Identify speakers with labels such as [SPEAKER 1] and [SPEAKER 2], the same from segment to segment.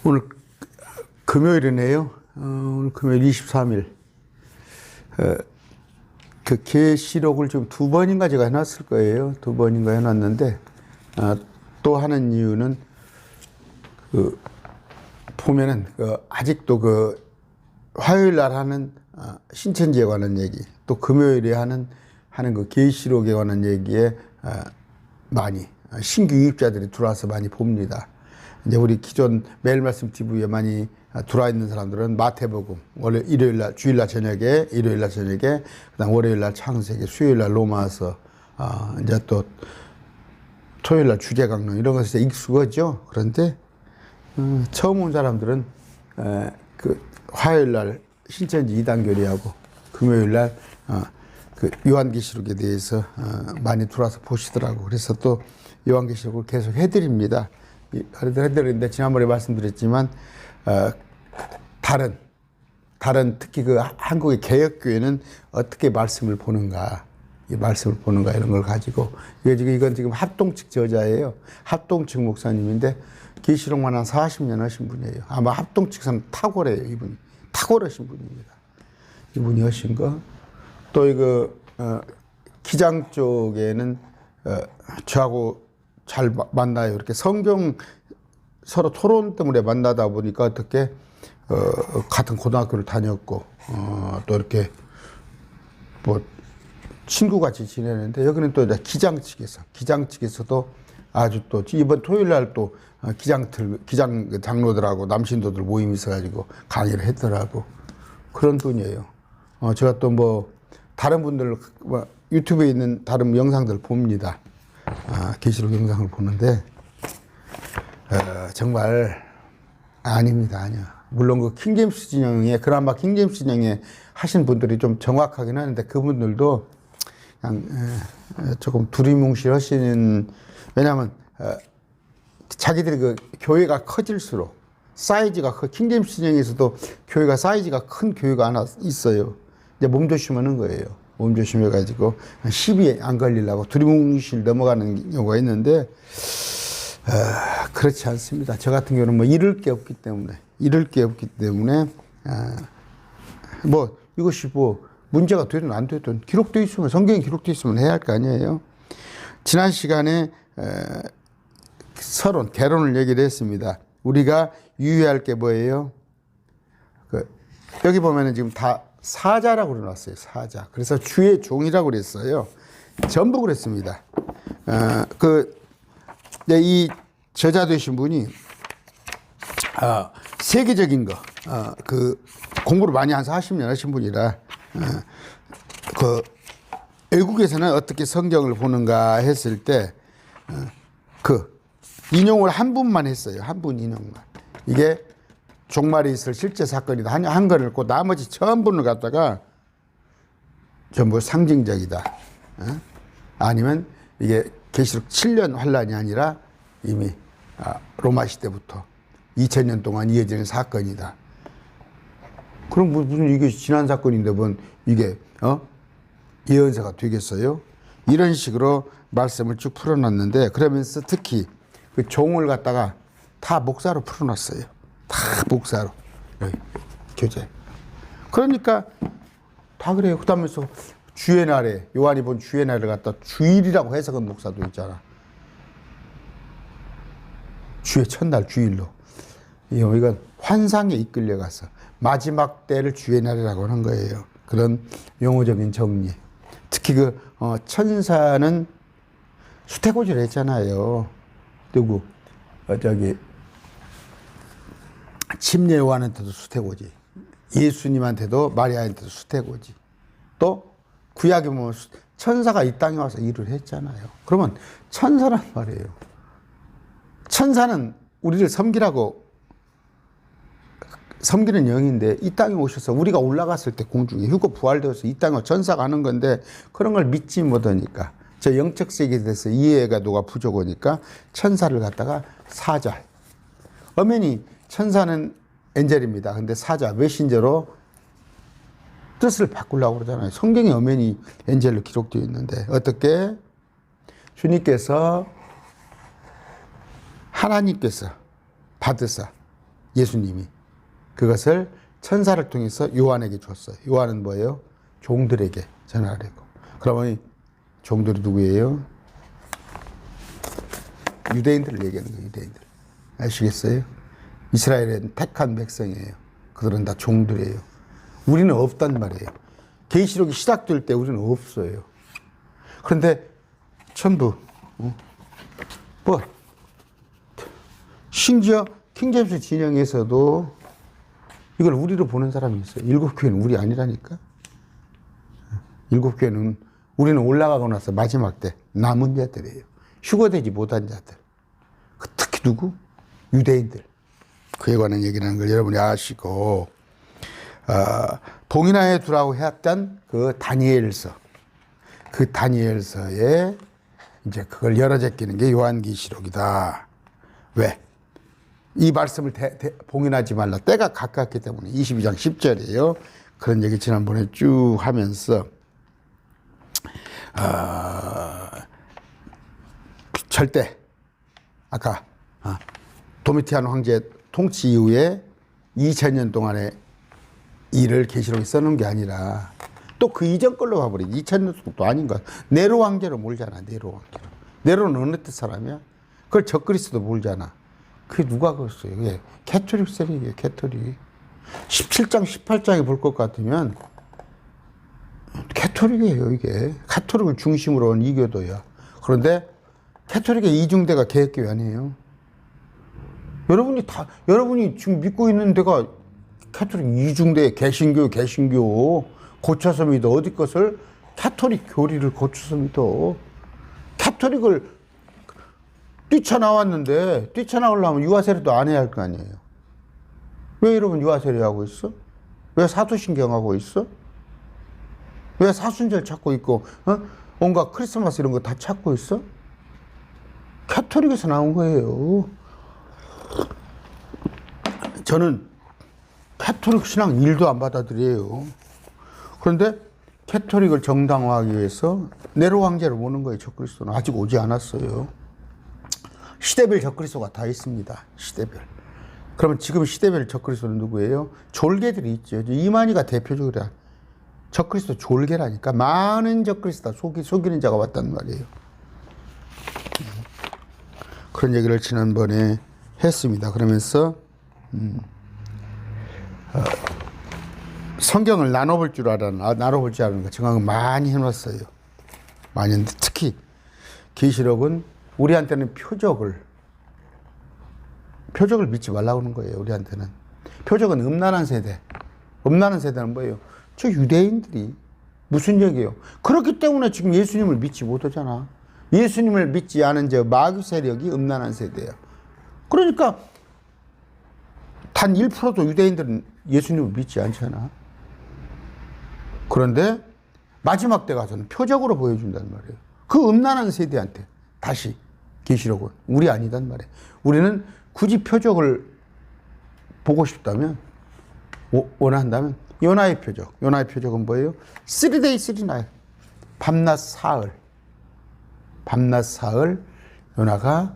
[SPEAKER 1] 오늘 금요일이네요. 오늘 금요일 23일. 그 계시록을 지금 두 번인가 제가 해놨을 거예요. 두 번인가 해놨는데, 또 하는 이유는, 보면은, 아직도 화요일 날 하는, 신천지에 관한 얘기, 또 금요일에 하는 그 계시록에 관한 얘기에, 많이, 신규 유입자들이 들어와서 많이 봅니다. 이제 우리 기존 매일 말씀 TV에 많이 들어와 있는 사람들은 마태복음, 원래 일요일날, 주일날 저녁에, 일요일날 저녁에, 그다음 월요일날 창세기, 수요일날 로마서, 이제 또 토요일날 주제강론 이런 것에 익숙하죠. 그런데 처음 온 사람들은 화요일날 신천지 이단교리하고 금요일날 요한계시록에 대해서 많이 들어와서 보시더라고. 그래서 또 요한계시록을 계속 해드립니다. 해드리는데 지난번에 말씀드렸지만 다른 특히 한국의 개혁교회는 어떻게 말씀을 보는가, 이 말씀을 보는가 이런 걸 가지고 이건 지금 합동측 저자예요. 합동측 목사님인데 계시록만 한 40년 하신 분이에요. 아마 합동측사는 탁월해요. 이분이 탁월하신 분입니다. 이분이 하신 거. 또 기장 쪽에는 저하고 잘 만나요. 이렇게 성경 서로 토론 때문에 만나다 보니까 어떻게 같은 고등학교를 다녔고 또 이렇게 뭐 친구같이 지내는데, 여기는 또 기장 측에서도 아주 또 이번 토요일 날 또 기장 장로들하고 남신도들 모임이 있어가지고 강의를 했더라고. 그런 분이에요. 제가 또 뭐 다른 분들 유튜브에 있는 다른 영상들 봅니다. 계시록 영상을 보는데 정말 아닙니다. 아니야. 물론 킹제임스 진영에, 그나마 킹제임스 진영에 하신 분들이 좀 정확하긴 하는데, 그분들도 그냥 조금 두리뭉실 하시는, 왜냐하면 자기들이 교회가 커질수록 사이즈가 킹제임스 진영에서도 교회가 사이즈가 큰 교회가 하나 있어요. 이제 몸조심하는 거예요. 몸조심해가지고 시비에 안 걸리려고 두리뭉실 넘어가는 경우가 있는데, 그렇지 않습니다. 저 같은 경우는 뭐 잃을 게 없기 때문에 뭐 이것이 뭐 문제가 되든 안 되든 기록되어 있으면, 성경에 기록되어 있으면 해야 할 거 아니에요. 지난 시간에 개론을 얘기를 했습니다. 우리가 유의할 게 뭐예요? 여기 보면은 지금 다 사자라고 그려놨어요. 사자. 그래서 주의 종이라고 그랬어요. 전부 그랬습니다. 이 저자 되신 분이 세계적인 공부를 많이 한 40년 하신 분이라 외국에서는 어떻게 성경을 보는가 했을 때 인용을 한 분만 했어요. 한 분 인용만. 이게 종말에 있을 실제 사건이다. 한 건을 읽고 나머지 전부를 갖다가 전부 상징적이다. 아니면 이게 계시록 7년 환란이 아니라 이미 로마 시대부터 2000년 동안 이어지는 사건이다. 그럼 무슨 이게 지난 사건인데 뭔 이게 예언서가 되겠어요? 이런 식으로 말씀을 쭉 풀어놨는데, 그러면서 특히 그 종을 갖다가 다 목사로 풀어놨어요. 다 목사로. 여기 교재. 그러니까 다 그래요. 그다음에서 주의 날에, 요한이 본 주의 날을 갖다 주일이라고 해석한 목사도 있잖아. 주의 첫날 주일로. 이건 환상에 이끌려가서 마지막 때를 주의 날이라고 하는 거예요. 그런 용어적인 정리. 특히 천사는 수태고지를 했잖아요. 누구? 침례 요한한테도 수태고지. 예수님한테도 마리아한테도 수태고지. 또 구약에 보면 천사가 이 땅에 와서 일을 했잖아요. 그러면 천사란 말이에요. 천사는 우리를 섬기는 영인데, 이 땅에 오셔서 우리가 올라갔을 때 공중에 휴거 부활되어서 이 땅에 천사가 하는 건데, 그런 걸 믿지 못하니까, 저 영적 세계에 대해서 이해가 부족하니까 천사를 갖다가 사자. 엄연히 천사는 엔젤입니다. 근데 사자, 메신저로 뜻을 바꾸려고 그러잖아요. 성경에 엄연히 엔젤로 기록되어 있는데, 어떻게 주님께서 하나님께서 받으사 예수님이. 그것을 천사를 통해서 요한에게 줬어요. 요한은 뭐예요? 종들에게 전하려고. 그러면 종들이 누구예요? 유대인들을 얘기하는 거예요. 유대인들. 아시겠어요? 이스라엘은 택한 백성이에요. 그들은 다 종들이에요. 우리는 없단 말이에요. 계시록이 시작될 때 우리는 없어요. 그런데 전부 뭐 심지어 킹제임스 진영에서도 이걸 우리로 보는 사람이 있어요. 일곱 교회는 우리 아니라니까. 일곱 교회는 우리는 올라가고 나서 마지막 때 남은 자들이에요. 휴거되지 못한 자들. 특히 누구? 유대인들. 그에 관한 얘기라는 걸 여러분이 아시고, 동일하에 두라고 했던 그 다니엘서. 그 다니엘서에 이제 그걸 열어 제끼는 게 요한계시록이다. 왜? 이 말씀을 봉인하지 말라. 때가 가깝기 때문에. 22장 10절이에요. 그런 얘기 지난번에 쭉 하면서, 절대, 아까, 도미티안 황제 통치 이후에 2000년 동안의 일을 계시록에 써놓은 게 아니라 또 그 이전 걸로 가버리지. 2000년도 아닌 것 같아. 네로 황제로 몰잖아. 네로 황제로. 네로는 어느 때 사람이야? 그걸 적그리스도 몰잖아. 그게 누가 그랬어요? 그게 캐토릭 세력이에요. 캐토릭. 17장 18장에 볼 것 같으면 캐토릭이에요. 이게 카토릭을 중심으로 한 이교도야. 그런데 캐토릭의 이중대가 개혁교회 아니에요. 여러분이 지금 믿고 있는 데가 캐토릭 이중대, 개신교 고쳐서 믿어. 어디 것을? 캐토릭 교리를 고쳐서 믿어. 캐토릭을 뛰쳐나왔는데, 뛰쳐나오려면 유아세례도 안 해야 할 거 아니에요. 왜 여러분 유아세례 하고 있어? 왜 사도신경 하고 있어? 왜 사순절 찾고 있고, 온갖 크리스마스 이런 거 다 찾고 있어? 캐토릭에서 나온 거예요. 저는 캐토릭 신앙 1도 안 받아들여요. 그런데 캐토릭을 정당화하기 위해서 네로 황제를 모는 거예요. 적그리스도는 아직 오지 않았어요. 시대별 적그리스도가 다 있습니다. 시대별. 그러면 지금 시대별 적그리스도는 누구예요? 졸개들이 있죠. 이만희가 대표적으로 적그리스도 졸개라니까. 많은 적그리스도다 속이는 자가 왔단 말이에요. 그런 얘기를 지난번에 했습니다. 그러면서 성경을 나눠볼 줄 아는 거 정확히 많이 해놨어요. 많이 했는데 특히 계시록은 우리한테는 표적을 믿지 말라고 하는 거예요. 우리한테는. 표적은 음란한 세대. 음란한 세대는 뭐예요? 저 유대인들이 무슨 얘기예요? 그렇기 때문에 지금 예수님을 믿지 못하잖아. 예수님을 믿지 않은 저 마귀 세력이 음란한 세대예요. 그러니까 단 1%도 유대인들은 예수님을 믿지 않잖아. 그런데 마지막 때 가서는 표적으로 보여준단 말이에요. 그 음란한 세대한테 다시 계시록은 우리 아니단 말이에요. 우리는 굳이 표적을 보고 싶다면, 원한다면 요나의 표적. 요나의 표적은 뭐예요? 3day 3night. 밤낮 사흘. 밤낮 사흘 요나가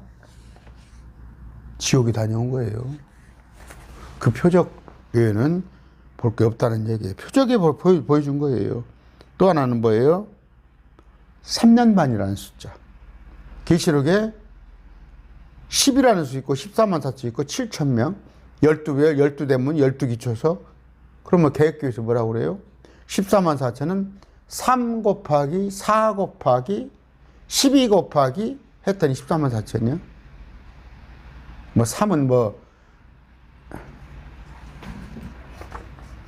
[SPEAKER 1] 지옥에 다녀온 거예요. 그 표적 외에는 볼 게 없다는 얘기예요. 표적에 보여준 거예요. 또 하나는 뭐예요? 3년 반이라는 숫자. 계시록에 10이라는 수 있고 14만 4천 있고 7천 명, 12별, 12대문, 12기초서. 그러면 개혁교에서 뭐라고 그래요? 14만 4천은 3 곱하기 4 곱하기 12 곱하기 했더니 14만 4천이요? 뭐 3은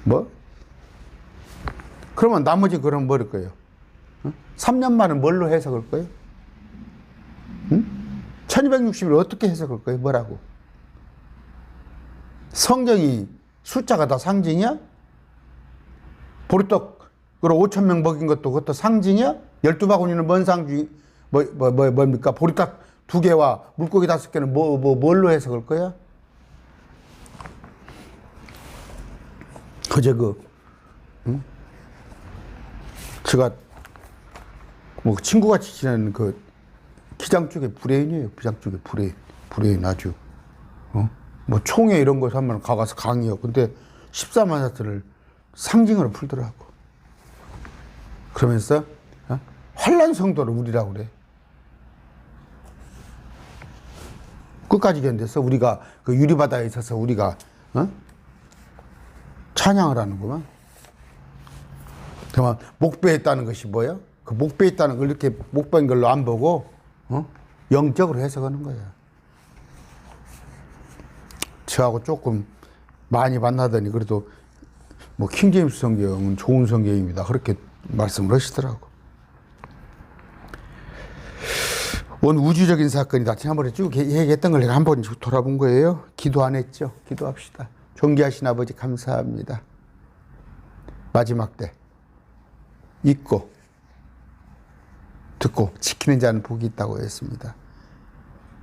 [SPEAKER 1] 뭐? 그러면 나머지 그럼 뭐일 거예요? 3년 만은 뭘로 해석할 거예요? 1260을 어떻게 해석할 거예요? 뭐라고? 성경이 숫자가 다 상징이야? 보리떡으로 5,000명 먹인 것도 그것도 상징이야? 12바구니는 뭔 상징, 뭡니까? 보리떡 2개와 물고기 5개는 뭘로 해석할 거야? 그제 제가 친구같이 지내는 기장 쪽에 불예인이에요. 기장 쪽에 불예인 아주. 뭐 총회 이런 거 하면 가서 강의요. 근데 14만 사천을 상징으로 풀더라고. 그러면서 환란 성도를 우리라고 그래. 끝까지 견뎌서 우리가 그 유리바다에 있어서 우리가 찬양을 하는구만. 그만 목배했다는 것이 뭐야? 그 목배했다는 걸 이렇게 목배인 걸로 안 보고 영적으로 해석하는 거야. 저하고 조금 많이 만나더니 그래도 뭐 킹제임스 성경은 좋은 성경입니다. 그렇게 말씀을 하시더라고. 원 우주적인 사건이다. 지난번에 쭉 얘기했던 걸 내가 한 번 돌아본 거예요. 기도 안 했죠? 기도합시다. 존귀하신 아버지 감사합니다. 마지막 때 잊고 듣고 지키는 자는 복이 있다고 했습니다.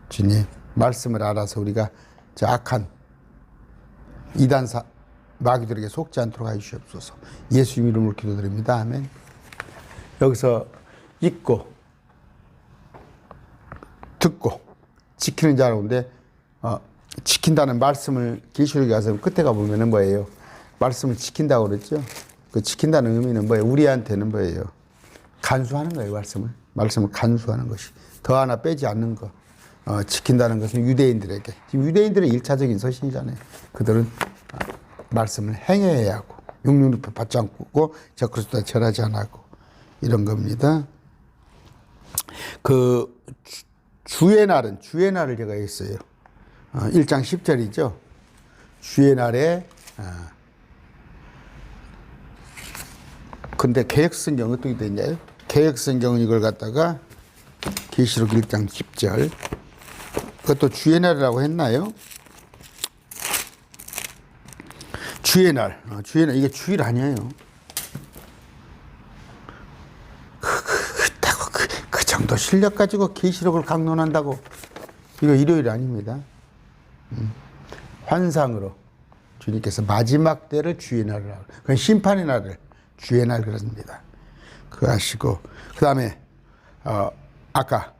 [SPEAKER 1] 주님 말씀을 알아서 우리가 저 악한 이단사 마귀들에게 속지 않도록 하시옵소서. 예수님 이름으로 기도드립니다. 아멘. 여기서 잊고 듣고 지키는 자라고인데 지킨다는 말씀을 계시록에 가서 끝에 가보면은 뭐예요? 말씀을 지킨다고 그랬죠. 그 지킨다는 의미는 뭐예요? 우리한테는 뭐예요? 간수하는 거예요. 말씀을 간수하는 것이 더 하나 빼지 않는 거. 지킨다는 것은 유대인들에게 지금 유대인들의 1차적인 서신이잖아요. 그들은 말씀을 행해야 하고 육륜립법 받지 않고 저 그리스도와 절하지 않고 이런 겁니다. 그 주의 날은 주의 날을 제가 했어요. 1장 10절이죠. 주의 날에 근데 개역성경 어떻게 되냐요? 개역성경은 이걸 갖다가 계시록 1장 10절 그것도 주의 날이라고 했나요? 주의 날, 이게 주일 아니에요. 그 정도 실력 가지고 계시록을 강론한다고 이거 일요일 아닙니다. 환상으로 주님께서 마지막 때를 주의 날을 하고 그건 심판의 날을 주의 날 그럽니다. 그거 하시고 그 다음에 아까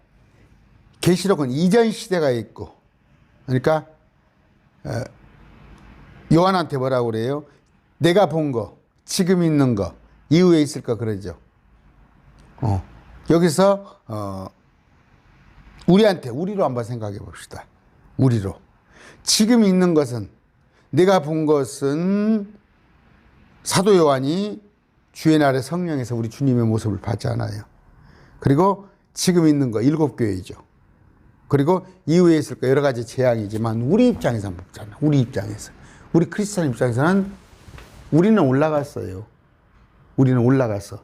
[SPEAKER 1] 계시록은 이전 시대가 있고 그러니까 요한한테 뭐라고 그래요? 내가 본 거, 지금 있는 거, 이후에 있을 거 그러죠. 여기서 우리로 한번 생각해 봅시다. 우리로. 지금 있는 것은 내가 본 것은 사도 요한이 주의 날에 성령에서 우리 주님의 모습을 봤잖아요. 그리고 지금 있는 거 7교회이죠. 그리고 이후에 있을 거 여러 가지 재앙이지만 우리 입장에서 한번 보잖아. 우리 입장에서. 우리 크리스찬 입장에서는 우리는 올라갔어요. 우리는 올라가서.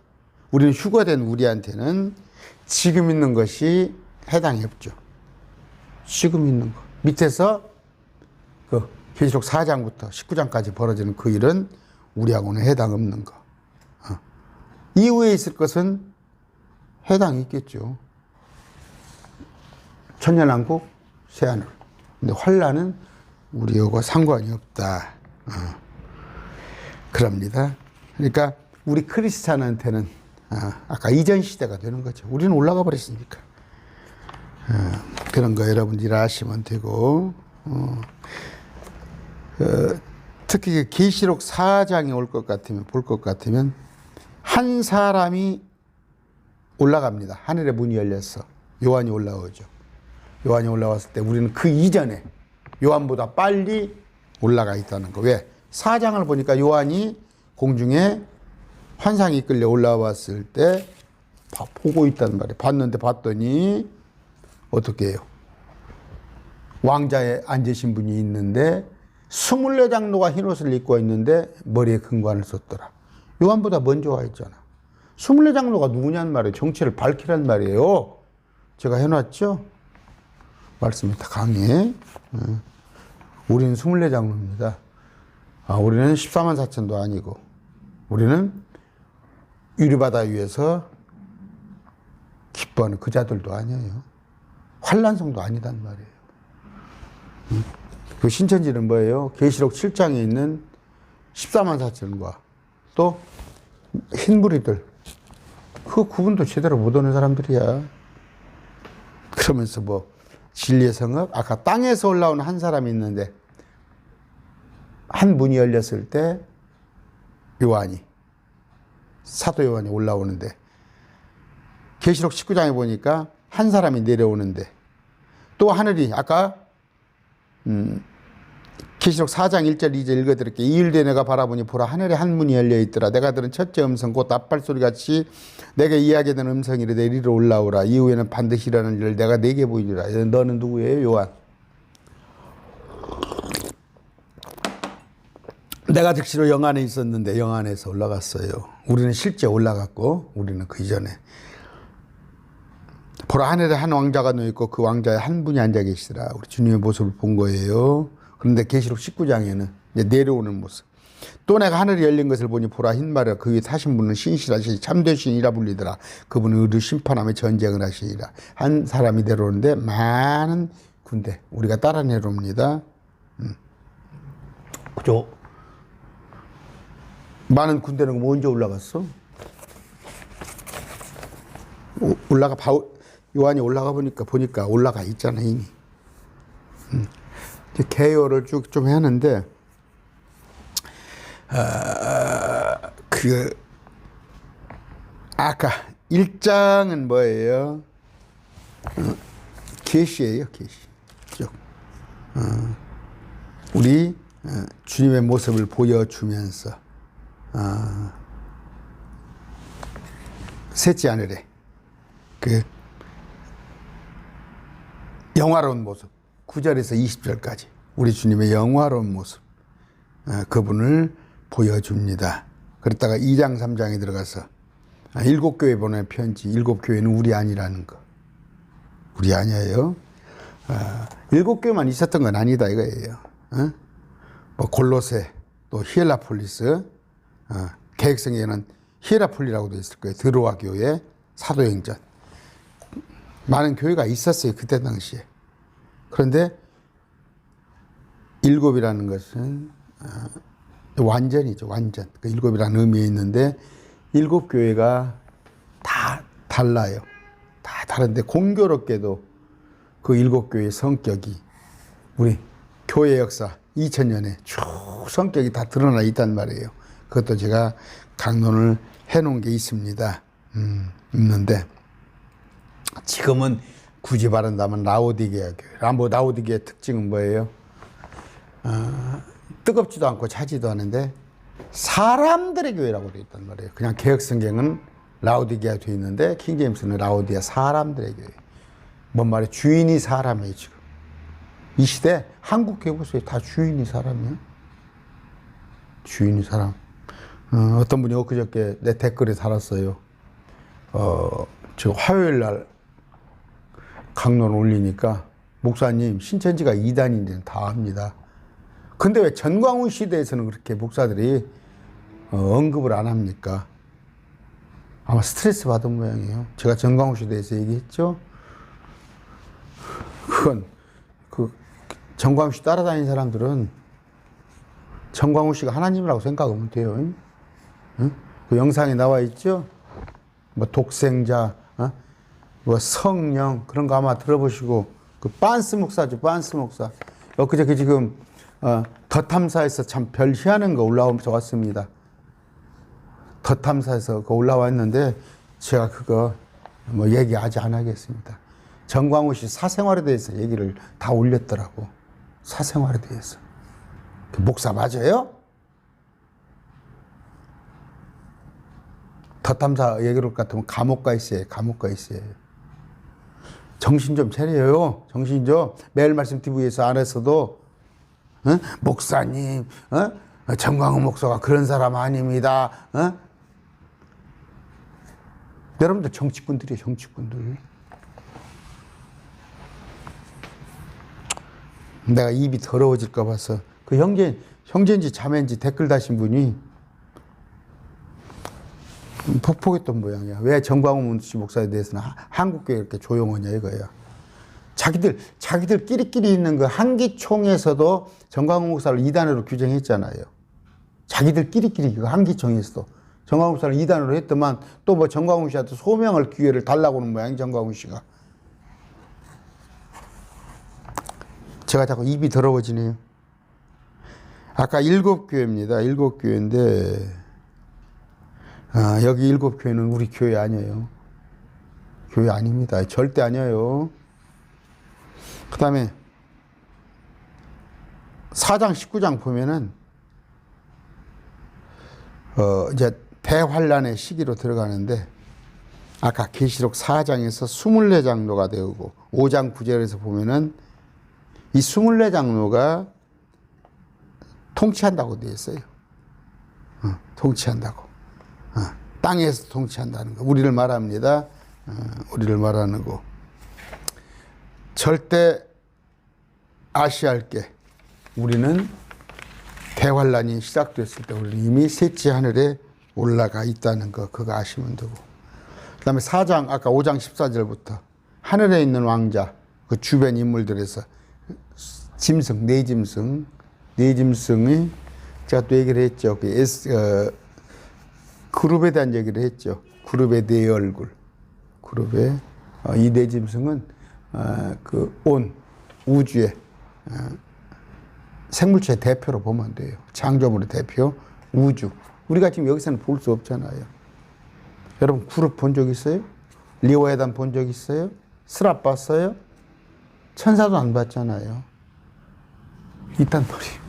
[SPEAKER 1] 우리는 휴거된 우리한테는 지금 있는 것이 해당이 없죠. 지금 있는 거. 밑에서 그 계시록 4장부터 19장까지 벌어지는 그 일은 우리하고는 해당 없는 거. 이후에 있을 것은 해당이 있겠죠. 천년왕국, 새하늘. 근데 환란은 우리하고 상관이 없다. 그럽니다. 그러니까 우리 크리스찬한테는 아까 이전 시대가 되는 거죠. 우리는 올라가 버렸으니까. 그런 거 여러분들이 아시면 되고 특히 계시록 4장이 올 것 같으면 볼 것 같으면 한 사람이 올라갑니다. 하늘의 문이 열렸어. 요한이 올라오죠. 요한이 올라왔을 때 우리는 그 이전에 요한보다 빨리 올라가 있다는 거. 왜? 4장을 보니까 요한이 공중에 환상이 이끌려 올라왔을 때 보고 있단 말이에요. 봤더니 어떻게 해요? 왕자에 앉으신 분이 있는데 24장로가 흰옷을 입고 있는데 머리에 금관을 썼더라. 요한보다 먼저 와 있잖아. 24장로가 누구냐는 말이에요. 정체를 밝히란 말이에요. 제가 해놨죠? 말씀이 다 강해. 우리는 24장로입니다. 우리는 14만 4천도 아니고 우리는 유리바다 위에서 기뻐하는 그 자들도 아니에요. 환란성도 아니단 말이에요. 그 신천지는 뭐예요? 계시록 7장에 있는 14만 4천과 또 흰무리들 그 구분도 제대로 못 오는 사람들이야. 그러면서 뭐 진리의 성읍 아까 땅에서 올라오는 한 사람이 있는데 한 문이 열렸을 때 요한이, 사도 요한이 올라오는데, 계시록 19장에 보니까 한 사람이 내려오는데, 또 하늘이 아까 계시록 4장 1절 2절 읽어드릴게요. 이일 뒤에 내가 바라보니 보라 하늘에 한 문이 열려 있더라. 내가 들은 첫째 음성 곧 나팔 소리같이 내게 이야기하게 된 음성이 이르되 이리로 올라오라. 이후에는 반드시 일어날 일을 내가 네게 보이리라. 너는 누구예요? 요한. 내가 즉시로 영안에 있었는데 영안에서 올라갔어요. 우리는 실제 올라갔고 우리는 그 이전에 보라 하늘에 한 왕자가 누워 있고 그 왕자에 한 분이 앉아 계시더라. 우리 주님의 모습을 본 거예요. 그런데 계시록 19장에는 이제 내려오는 모습. 또 내가 하늘이 열린 것을 보니 보라 흰말이라 그 위에 타신 분은 신실하시니 참되신이라 불리더라. 그분은 의를 심판하며 전쟁을 하시리라. 한 사람이 내려오는데 많은 군대 우리가 따라 내려옵니다. 그죠? 많은 군대는 언제 올라갔어? 요한이 올라가 보니까 올라가 있잖아 이미. 개요를 쭉 좀 하는데 아까 1장은 뭐예요? 계시예요, 계시. 쭉. 우리 주님의 모습을 보여주면서 셋째 하늘에 그 영화로운 모습 9절에서 20절까지 우리 주님의 영화로운 모습 그분을 보여줍니다. 그랬다가 2장 3장에 들어가서 7교회 보낸 편지 7교회는 우리 아니라는 거. 우리 아니에요. 7교회만 있었던 건 아니다 이거예요. 뭐 골로새 또 히엘라폴리스 계획성에는 히에라폴리라고 되어 있을 거예요. 드로아 교회 사도행전 많은 교회가 있었어요 그때 당시에. 그런데 7이라는 것은 완전이죠 완전. 그 7이라는 의미에 있는데 7교회가 다 달라요. 다 다른데 공교롭게도 그 7교회의 성격이 우리 교회 역사 2000년에 쭉 성격이 다 드러나 있단 말이에요. 그것도 제가 강론을 해놓은 게 있습니다. 있는데 지금은 굳이 말한다면 라오디게아 교회. 라오디게아의 특징은 뭐예요? 뜨겁지도 않고 차지도 않은데 사람들의 교회라고 되어 있단 말이에요. 그냥 개혁성경은 라오디게아 되어 있는데 킹제임스는 라오디아 사람들의 교회. 뭔 말이에요? 주인이 사람이에요 지금. 이 시대 한국 교회 보세요. 다 주인이 사람이에요. 주인이 사람. 어떤 분이 엊그저께 내 댓글에 달았어요. 저 화요일 날 강론 올리니까 목사님 신천지가 이단인지는 다 압니다. 근데 왜 전광훈 시대에서는 그렇게 목사들이 언급을 안 합니까? 아마 스트레스 받은 모양이에요. 제가 전광훈 시대에서 얘기했죠. 그건 전광훈 씨 따라다니는 사람들은 전광훈 씨가 하나님이라고 생각하면 돼요. 응? 그 영상에 나와 있죠. 뭐 독생자, 뭐 성령 그런 거 아마 들어보시고 그 빤스 목사죠, 빤스 목사. 엊그저께 지금 더 탐사에서 참 별 희한한 거 올라오면서 왔습니다. 더 탐사에서 그 올라왔는데 제가 그거 뭐 얘기하지 안 하겠습니다. 정광훈 씨 사생활에 대해서 얘기를 다 올렸더라고. 사생활에 대해서. 그 목사 맞아요? 더 탐사 얘기를 같으면 감옥 가 있어요. 감옥 가 있어요. 정신 좀 차려요. 정신 좀. 매일 말씀 TV에서 안 했어도 목사님, 정광훈 목사가 그런 사람 아닙니다. 여러분들 정치꾼들이에요. 정치꾼들. 내가 입이 더러워질까 봐서 그 형제인지 자매인지 댓글 다신 분이 폭폭했던 모양이야. 왜 정광훈 목사에 대해서는 한국교회 이렇게 조용하냐 이거야. 자기들끼리 있는 그 한기총에서도 정광훈 목사를 이단으로 규정했잖아요. 자기들끼리 그 한기총에서도 정광훈 목사를 이단으로 했더만 또 뭐 정광훈 씨한테 소명할 기회를 달라고 하는 모양이 정광훈 씨가. 제가 자꾸 입이 더러워지네요. 아까 7교회입니다. 7교회인데, 여기 7교회는 우리 교회 아니에요. 교회 아닙니다. 절대 아니에요. 그 다음에 4장, 19장 보면은, 이제 대환란의 시기로 들어가는데, 아까 계시록 4장에서 24장로가 되고, 5장 9절에서 보면은, 이 24장로가 통치한다고 되어 있어요. 통치한다고. 땅에서 통치한다는 거. 우리를 말합니다. 우리를 말하는 거. 절대 아시할 게, 우리는 대환란이 시작됐을 때 우리는 이미 셋째 하늘에 올라가 있다는 거, 그거 아시면 되고. 그 다음에 4장, 아까 5장 14절부터 하늘에 있는 왕자, 그 주변 인물들에서 짐승, 네 짐승이 제가 또 얘기를 했죠. 그룹에 대한 얘기를 했죠. 그룹의 네 얼굴. 그룹의 이 네 짐승은 그 온 우주의 생물체의 대표로 보면 돼요. 창조물의 대표, 우주. 우리가 지금 여기서는 볼 수 없잖아요. 여러분 그룹 본 적 있어요? 리오에단 본 적 있어요? 스랍 봤어요? 천사도 안 봤잖아요. 있단 말이에요.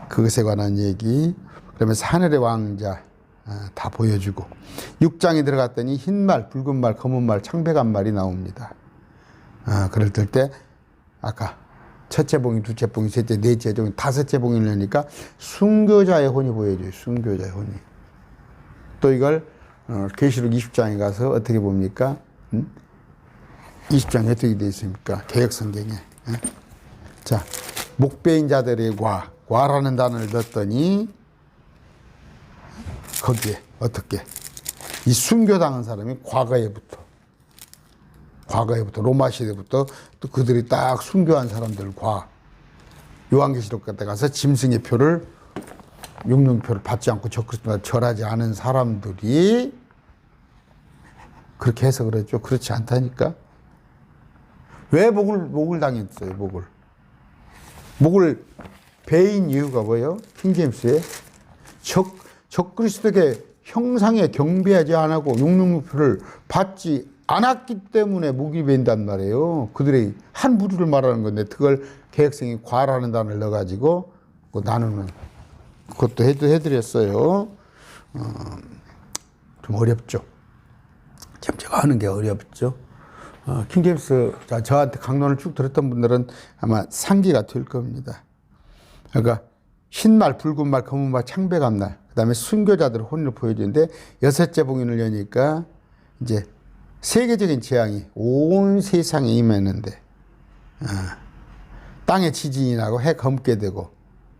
[SPEAKER 1] 그것에 관한 얘기. 그러면서 하늘의 왕자 다 보여주고 6장에 들어갔더니 흰 말, 붉은 말, 검은 말, 창백한 말이 나옵니다. 그럴 때 아까 첫째 봉이, 둘째 봉이, 셋째, 넷째 봉이, 다섯째 봉이 되니까 순교자의 혼이 보여줘요. 순교자의 혼이. 또 이걸 계시록 20장에 가서 어떻게 봅니까? 20장에 어떻게 되어 있습니까? 개역성경에. 자, 목배인 자들의 과라는 단어를 넣었더니 거기에 어떻게 이 순교당한 사람이 과거에부터 로마 시대부터 또 그들이 딱 순교한 사람들 요한계시록 같은 데 가서 짐승의 표를 육륜표를 받지 않고 적그리스도가 절하지 않은 사람들이 그렇게 해서 그랬죠. 그렇지 않다니까. 왜 목을 당했어요? 목을 베인 이유가 뭐예요? 킹제임스에 적그리스도의 형상에 경배하지 않고 육륜표를 받지 않았기 때문에 목이 베인단 말이에요. 그들의 한 부류를 말하는 건데 그걸 개혁성이 과라는 단어를 넣어가지고 나누는 그것도 해드렸어요. 좀 어렵죠. 참 제가 하는 게 어렵죠. 킹제임스 저한테 강론을 쭉 들었던 분들은 아마 상기가 될 겁니다. 그러니까 흰 말, 붉은 말, 검은 말, 창백한 날, 그 다음에 순교자들 혼을 보여주는데 여섯째 봉인을 여니까 이제 세계적인 재앙이 온 세상에 임했는데 땅에 지진이 나고 해 검게 되고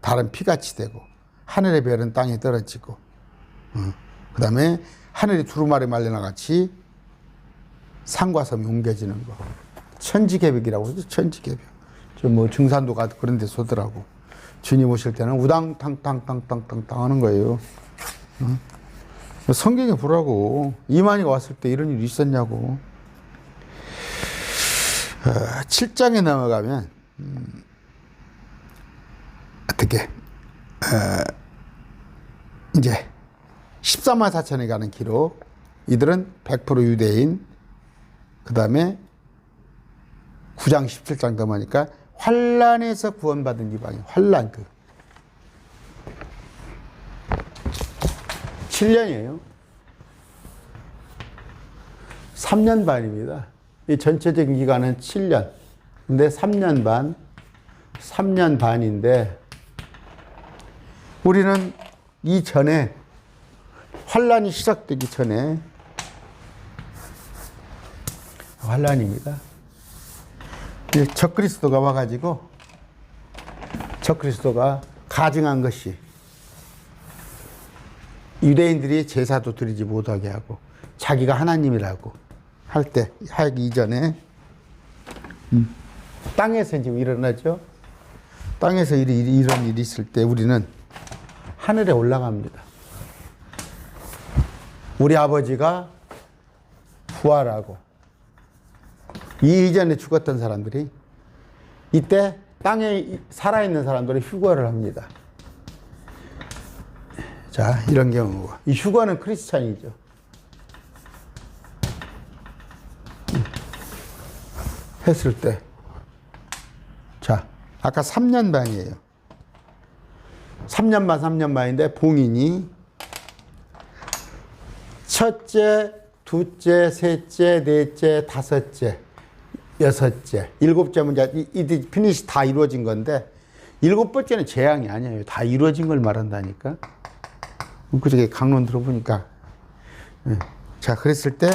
[SPEAKER 1] 달은 피같이 되고 하늘의 별은 땅에 떨어지고 그 다음에 하늘이 두루마리 말려나 같이 산과 섬이 옮겨지는 거. 천지개벽이라고 하죠. 천지개벽. 저 뭐 증산도 가도 그런 데 쏘더라고. 주님 오실 때는 우당탕탕탕탕탕 하는 거예요. 성경에 보라고. 이만희가 왔을 때 이런 일이 있었냐고. 7장에 넘어가면 어떻게 이제 14만 4천에 가는 기록. 이들은 100% 유대인. 그 다음에 9장 17장 넘으니까 환란에서 구원받은 이방인. 환란 7년이에요. 3년 반입니다. 이 전체적인 기간은 7년. 근데 3년 반인데 우리는 이전에 환란이 시작되기 전에 환란입니다. 적그리스도가 와가지고 적그리스도가 가증한 것이 유대인들이 제사도 드리지 못하게 하고 자기가 하나님이라고 하기 이전에 땅에서 지금 일어나죠. 땅에서 이런 일이 있을 때 우리는 하늘에 올라갑니다. 우리 아버지가 부활하고 이 이전에 죽었던 사람들이 이때 땅에 살아있는 사람들은 휴거를 합니다. 자, 이런 경우. 이 휴거는 크리스찬이죠. 했을 때. 자, 아까 3년 반이에요. 3년 반, 3년 반인데 봉인이 첫째, 둘째, 셋째, 넷째, 다섯째, 여섯째, 일곱째면 이제 피니시 다 이루어진 건데 일곱 번째는 재앙이 아니에요. 다 이루어진 걸 말한다니까. 그저께 강론 들어보니까. 자, 그랬을 때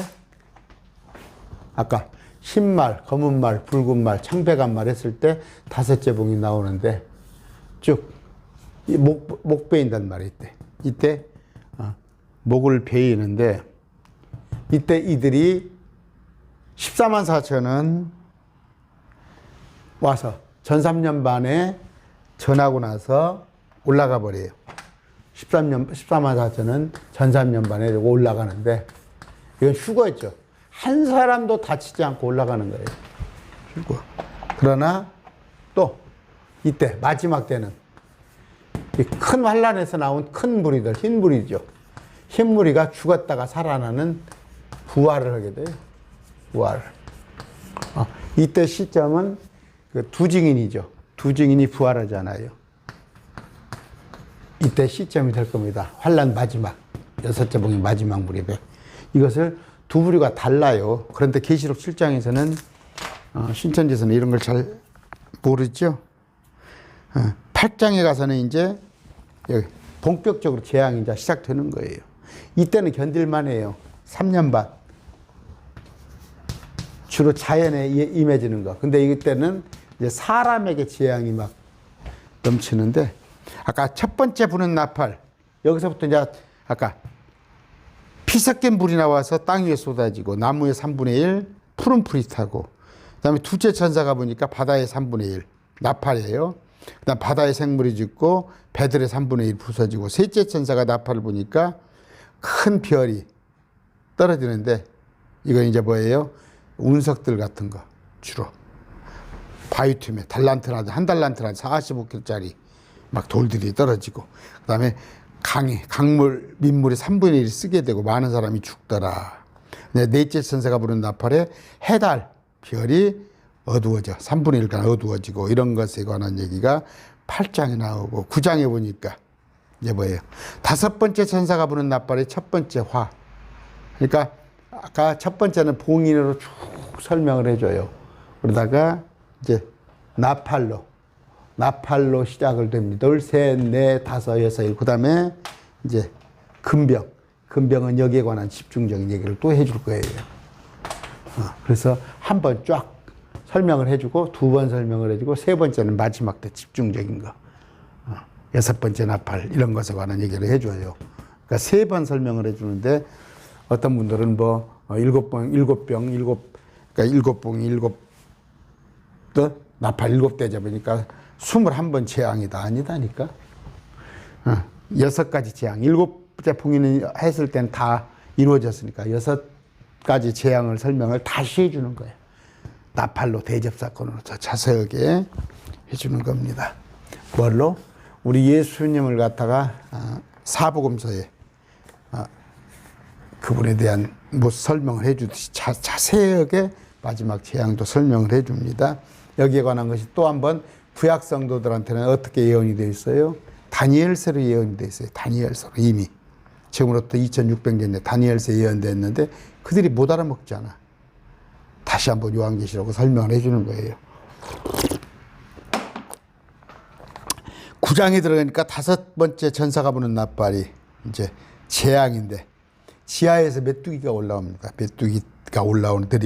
[SPEAKER 1] 아까 흰말, 검은 말, 붉은 말, 창백한 말 했을 때 다섯째 봉이 나오는데 쭉 목 베인다는 말이 있대. 이때 목을 베이는데 이때 이들이 14만 4천은 와서 전 3년 반에 전하고 나서 올라가 버려요. 14만 4천은 전 3년 반에 올라가는데 이건 휴거였죠. 한 사람도 다치지 않고 올라가는 거예요. 휴거. 그러나 또 이때 마지막 때는 큰 환란에서 나온 큰 무리들, 흰 무리죠. 흰 무리가 죽었다가 살아나는 부활을 하게 돼요. 부활. 이때 시점은 그 두 증인이죠. 두 증인이 부활하잖아요. 이때 시점이 될 겁니다. 환란 마지막, 여섯째 봉의 마지막 무렵에. 이것을 두 부류가 달라요. 그런데 계시록 7장에서는 신천지에서는 이런 걸 잘 모르죠. 8장에 가서는 이제 본격적으로 재앙이 이제 시작되는 거예요. 이때는 견딜만 해요. 3년 반. 주로 자연에 임해지는 거. 근데 이때는 이제 사람에게 재앙이 막 넘치는데, 아까 첫 번째 부는 나팔, 여기서부터 이제 아까 피 섞인 불이 나와서 땅 위에 쏟아지고, 나무의 3분의 1, 푸른 풀이 타고, 그 다음에 둘째 천사가 보니까 바다의 3분의 1, 나팔이에요. 그 다음 바다의 생물이 죽고, 배들의 3분의 1 부서지고, 셋째 천사가 나팔을 보니까 큰 별이 떨어지는데, 이건 이제 뭐예요? 운석들 같은 거, 주로. 바위틈에 달란트나, 한 달란트나 45킬짜리 막 돌들이 떨어지고, 그 다음에 강물, 민물이 3분의 1을 쓰게 되고 많은 사람이 죽더라. 넷째 천사가 부른 나팔에 해달, 별이 어두워져. 3분의 1가 어두워지고, 이런 것에 관한 얘기가 8장에 나오고, 9장에 보니까 이제 뭐예요? 다섯 번째 천사가 부른 나팔의 첫 번째 화. 그러니까 아까 첫 번째는 봉인으로 쭉 설명을 해줘요. 그러다가 이제 나팔로 시작을 됩니다. 둘, 셋, 넷, 다섯, 여섯, 일. 그 다음에 이제 금병은 여기에 관한 집중적인 얘기를 또 해줄 거예요. 그래서 한 번 쫙 설명을 해주고, 두 번 설명을 해주고, 세 번째는 마지막 때 집중적인 거. 여섯 번째 나팔, 이런 것에 관한 얘기를 해줘요. 그러니까 세 번 설명을 해주는데, 어떤 분들은 뭐, 일곱 병이 나팔 7대 잡으니까 21번 재앙이다. 아니다니까. 6가지 재앙. 7째 봉인을 했을 때는 다 이루어졌으니까 6가지 재앙을 설명을 다시 해주는 거예요. 나팔로 대접 사건으로 더 자세하게 해주는 겁니다. 뭘로? 우리 예수님을 갖다가 사복음서에 그분에 대한 뭐 설명을 해주듯이 자세하게 마지막 재앙도 설명을 해줍니다. 여기에 관한 것이 또 한 번 구약 성도들한테는 어떻게 예언이 되어 있어요? 다니엘서로 예언이 되어 있어요. 다니엘서로 이미. 지금으로부터 2600년 전에 다니엘서 예언됐는데 그들이 못 알아먹잖아. 다시 한번 요한계시라고 설명을 해주는 거예요. 9장에 들어가니까 다섯 번째 천사가 부는 나팔이 이제 재앙인데, 지하에서 메뚜기가 올라옵니다. 메뚜기가 올라오는데,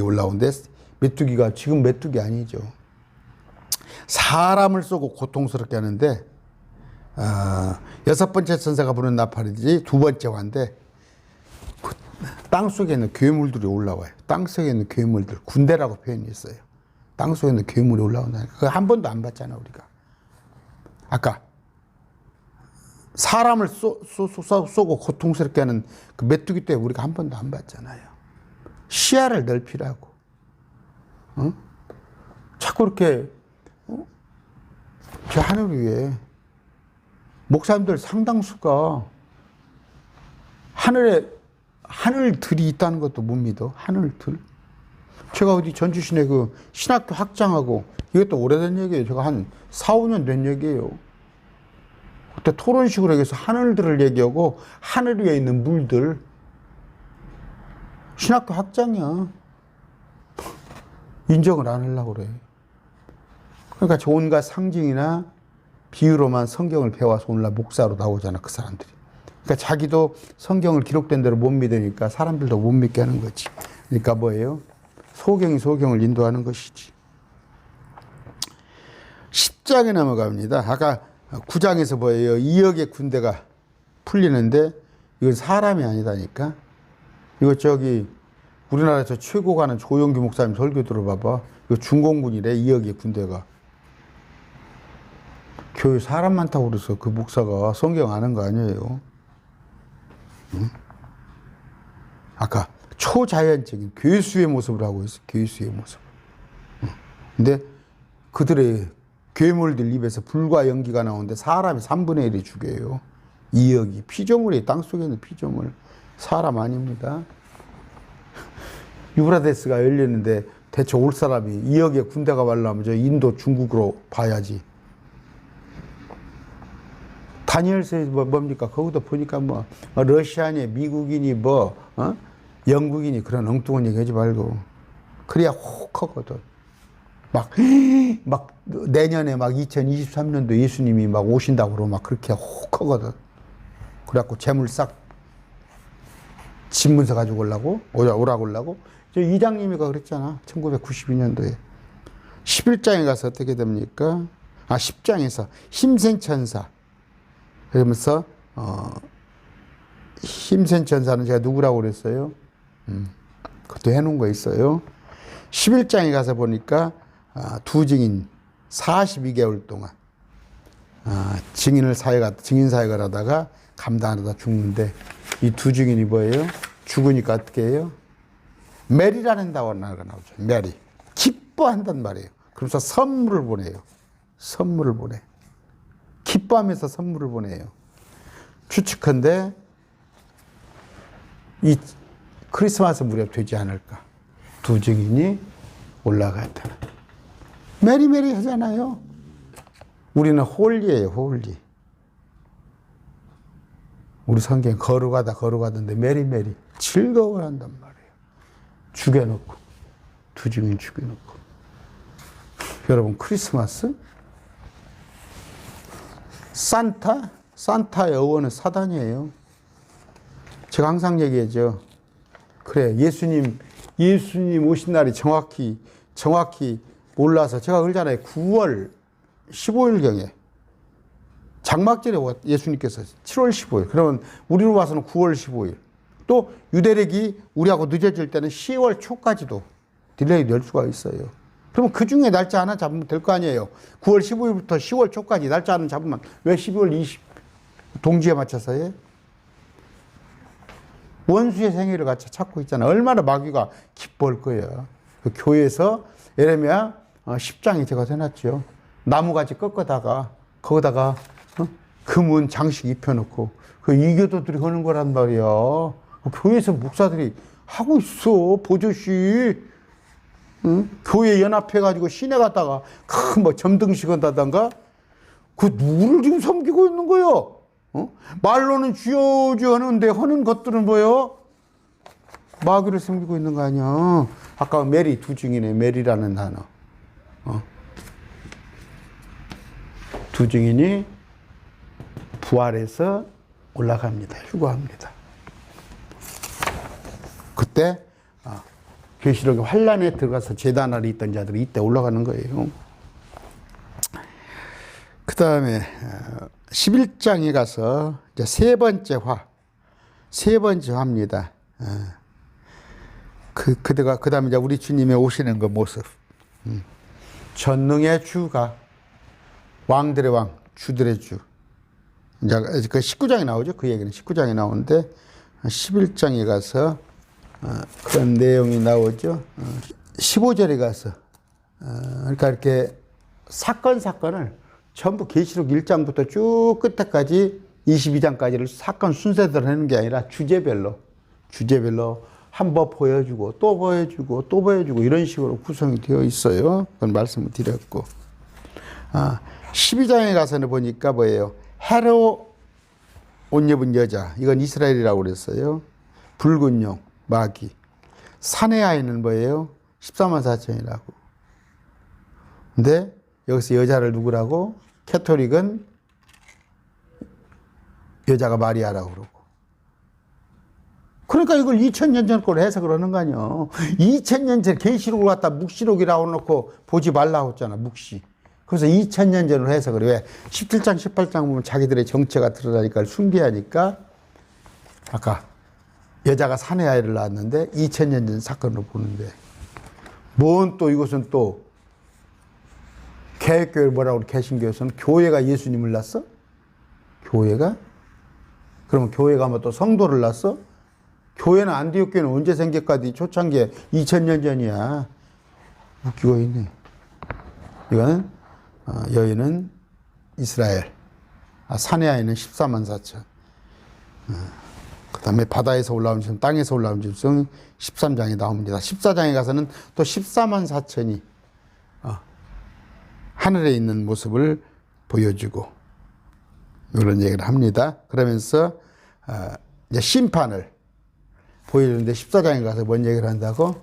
[SPEAKER 1] 메뚜기가 지금 메뚜기 아니죠. 사람을 쏘고 고통스럽게 하는데, 여섯 번째 천사가 부는 나팔이지 두 번째 화인데, 땅 속에 있는 괴물들이 올라와요. 땅 속에 있는 괴물들, 군대라고 표현이 있어요. 땅 속에 있는 괴물이 올라온다니까. 그거 한 번도 안 봤잖아, 우리가. 아까 사람을 쏘고 고통스럽게 하는 그 메뚜기 때 우리가 한 번도 안 봤잖아요. 시야를 넓히라고. 자꾸 이렇게 저 하늘 위에 목사님들 상당수가 하늘들이 있다는 것도 못 믿어. 하늘들. 제가 어디 전주시내 그 신학교 학장하고 이것도 오래된 얘기예요. 제가 한 4, 5년 된 얘기예요. 그때 토론식으로 해서 하늘들을 얘기하고 하늘 위에 있는 물들. 신학교 학장이야. 인정을 안 하려고 그래. 그러니까 온갖 상징이나 비유로만 성경을 배워서 오늘날 목사로 나오잖아, 그 사람들이. 그러니까 자기도 성경을 기록된 대로 못 믿으니까 사람들도 못 믿게 하는 거지. 그러니까 뭐예요? 소경이 소경을 인도하는 것이지. 10장에 넘어갑니다. 아까 9장에서 뭐예요? 2억의 군대가 풀리는데 이건 사람이 아니다니까. 이거 저기 우리나라에서 최고 가는 조용기 목사님 설교 들어봐봐. 이거 중공군이래. 2억의 군대가. 교회 사람 많다고 그래서 그 목사가 성경 아는 거 아니에요. 응? 아까 초자연적인 괴수의 모습을 하고 있어. 괴수의 모습. 근데 그들의 괴물들 입에서 불과 연기가 나오는데 사람이 3분의 1이 죽여요. 2억이. 피조물이 땅속에 있는 피조물. 사람 아닙니다. 유브라데스가 열렸는데 대체 올 사람이 2억의 군대가 말라면 저 인도 중국으로 봐야지. 다니엘서에 뭡니까? 거기도 보니까 뭐 러시아니, 미국이니 뭐 영국이니 그런 엉뚱한 얘기 하지 말고. 그래야 혹하거든. 막 내년에 막 2023년도 예수님이 막 오신다고 그러고 막 그렇게 혹하거든. 그래갖고 재물 싹 집문서 가지고 오라고 오려고. 저 이장님이가 그랬잖아. 1992년도에. 11장에 가서 어떻게 됩니까? 10장에서 힘센 천사. 그러면서 힘센 천사는 제가 누구라고 그랬어요? 그것도 해놓은 거 있어요. 11장에 가서 보니까 두 증인 42개월 동안 증인 사역을 하다가 감당하다 죽는데 이 두 증인이 뭐예요? 죽으니까 어떻게 해요? 메리라는 단어가 나오죠. 메리. 기뻐한단 말이에요. 그래서 선물을 보내요. 선물을 보내. 기뻐하면서 선물을 보내요. 추측한데 이 크리스마스 무렵 되지 않을까. 두 증인이 올라갔다. 메리메리 하잖아요. 우리는 홀리예요. 홀리. 우리 성경 걸어가던데 메리메리 즐거워한단 말이에요. 죽여놓고 두 증인 죽여놓고. 여러분 크리스마스? 산타의 어원은 사단이에요. 제가 항상 얘기하죠. 그래, 예수님 오신 날이 정확히 몰라서 제가 그러잖아요. 9월 15일경에 장막절에 예수님께서 7월 15일. 그러면 우리로 봐서는 9월 15일. 또 유대력이 우리하고 늦어질 때는 10월 초까지도 딜레이 될 수가 있어요. 그러면 그 중에 날짜 하나 잡으면 될 거 아니에요. 9월 15일부터 10월 초까지 날짜 하나 잡으면 왜 12월 20 동지에 맞춰서 해? 원수의 생일을 같이 찾고 있잖아. 얼마나 마귀가 기뻐할 거야. 그 교회에서 예레미야 10장에 제가 해놨죠. 나무가지 꺾어다가 거기다가 금은 장식 입혀놓고 그 이교도들이 하는 거란 말이야. 교회에서 목사들이 하고 있어. 보조시. 응? 교회 연합해가지고 시내 갔다가 큰 뭐 점등식 한다던가 그 누구를 지금 섬기고 있는 거요? 말로는 주여 주여 하는데 하는 것들은 뭐요? 마귀를 섬기고 있는 거 아니야. 아까 메리 두 증인의 메리라는 단어. 두 증인이 부활해서 올라갑니다. 휴거합니다. 그때 계시록의 환란에 들어가서 제단 아래 있던 자들이 이때 올라가는 거예요. 그 다음에 11장에 가서 이제 세 번째 화입니다. 그 다음에 이제 우리 주님의 오시는 그 모습. 전능의 주가 왕들의 왕, 주들의 주. 이제 그 19장에 나오죠. 그 얘기는 19장에 나오는데 11장에 가서 그런 내용이 나오죠. 15절에 가서 그러니까 이렇게 사건을 전부 계시록 1장부터 쭉 끝에까지 22장까지를 사건 순서대로 하는 게 아니라 주제별로 한번 보여주고 또 보여주고 또 보여주고 이런 식으로 구성이 되어 있어요. 그건 말씀을 드렸고. 12장에 가서는 보니까 뭐예요? 해로 옷 입은 여자. 이건 이스라엘이라고 그랬어요. 붉은 용, 마귀. 산의 아이는 뭐예요? 14만 4천이라고. 근데 여기서 여자를 누구라고? 캐톨릭은 여자가 마리아라고 그러고. 그러니까 이걸 2000년 전 걸 해석을 하는 거 아니에요. 2000년 전 계시록을 갖다 묵시록이라고 놓고 보지 말라고 했잖아. 묵시. 그래서 2000년 전으로 해석을 왜? 17장, 18장 보면 자기들의 정체가 드러나니까 숭배하니까 아까 여자가 사내 아이를 낳았는데 2000년 전 사건으로 보는데 뭔 또 이것은 또 개혁교회 뭐라고 개신교에서는 교회가 예수님을 낳았어? 교회가? 그러면 교회가 뭐 또 성도를 낳았어? 교회는 안디옥 교회는 언제 생겼까지 초창기에 2000년 전이야. 웃기고 있네. 이거는 여인은 이스라엘, 산의 아이는 14만 4천. 그 다음에 바다에서 올라온 짐승, 땅에서 올라온 짐승 13장에 나옵니다. 14장에 가서는 또 14만 4천이 하늘에 있는 모습을 보여주고 이런 얘기를 합니다. 그러면서 이제 심판을 보여주는데 14장에 가서 뭔 얘기를 한다고?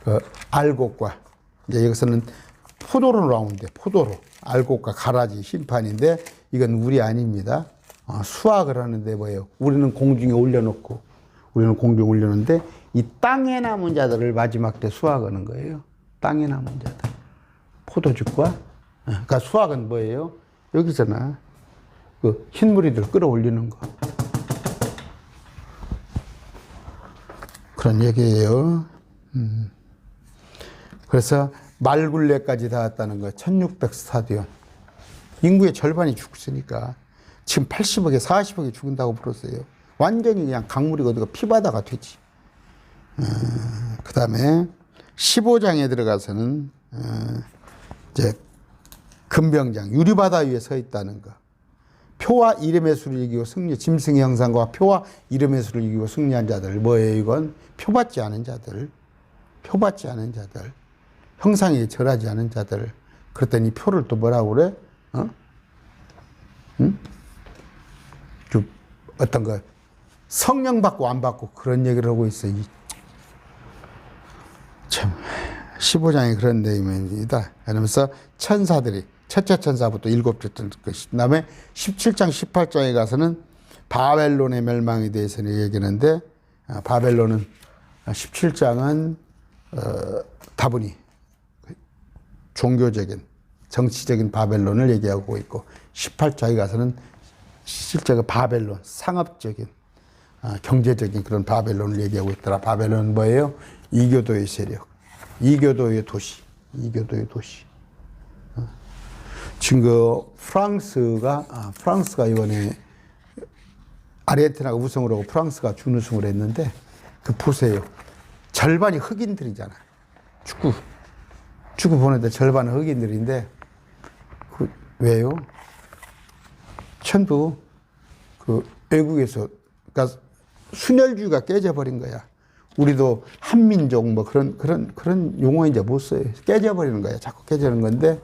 [SPEAKER 1] 그 알곡과 이제 여기서는 포도로 나오는데 포도로 알곡과 가라지 심판인데 이건 우리 아닙니다. 수확을 하는데 뭐예요? 우리는 공중에 올려놓고 우리는 공중에 올려놓는데 이 땅에 남은 자들을 마지막 때 수확하는 거예요. 땅에 남은 자들. 포도즙과 그러니까 수확은 뭐예요? 여기잖아. 그 흰무리들 끌어올리는 거. 그런 얘기예요. 그래서 말굴레까지 닿았다는 거. 1600 스타디온. 인구의 절반이 죽었으니까 지금 80억에 40억이 죽은다고 불었어요. 완전히 그냥 강물이 어디가 피바다가 되지. 그 다음에 15장에 들어가서는 이제 금병장 유리바다 위에 서 있다는 거. 표와 이름의 수를 이기고 승리, 짐승의 형상과 표와 이름의 수를 이기고 승리한 자들. 뭐예요 이건? 표받지 않은 자들. 표받지 않은 자들. 형상에 절하지 않은 자들. 그랬더니 표를 또 뭐라고 그래? 응? 어떤 거 성령 받고 안 받고 그런 얘기를 하고 있어. 참 15장에 그런 내용입니다. 그러면서 천사들이 첫째 천사부터 일곱째 천사, 그 다음에 17장 18장에 가서는 바벨론의 멸망에 대해서 얘기하는데 바벨론은 17장은 다분히 종교적인 정치적인 바벨론을 얘기하고 있고 18장에 가서는 실제 그 바벨론 상업적인 경제적인 그런 바벨론을 얘기하고 있더라. 바벨론은 뭐예요? 이교도의 세력, 이교도의 도시, 이교도의 도시. 지금 그 프랑스가 이번에 아르헨티나가 우승을 하고 프랑스가 준우승을 했는데 그 보세요. 절반이 흑인들이잖아. 축구 보는데 절반은 흑인들인데 그 왜요? 전부 그 외국에서 그러니까 순혈주의가 깨져버린 거야. 우리도 한민족 뭐 그런 용어 이제 못 써요. 깨져버리는 거야. 자꾸 깨지는 건데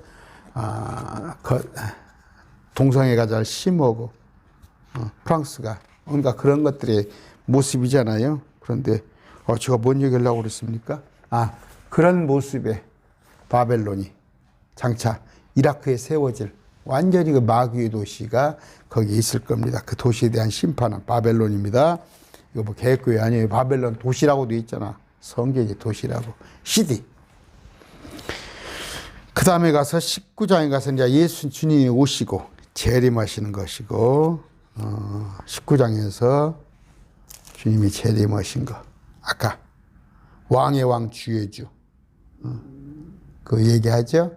[SPEAKER 1] 그 동성애가 잘 심하고 프랑스가 뭔가 그런 것들의 모습이잖아요. 그런데 제가 뭔 얘기하려고 그랬습니까? 그런 모습의 바벨론이 장차 이라크에 세워질 완전히 그 마귀의 도시가 거기 있을 겁니다. 그 도시에 대한 심판은 바벨론입니다. 이거 뭐 개혁교회 아니에요. 바벨론 도시라고 돼 있잖아. 성경의 도시라고. 시디. 그 다음에 가서 19장에 가서 이제 예수 주님이 오시고 재림하시는 것이고 19장에서 주님이 재림하신 거. 아까 왕의 왕 주의 주. 그 얘기하죠.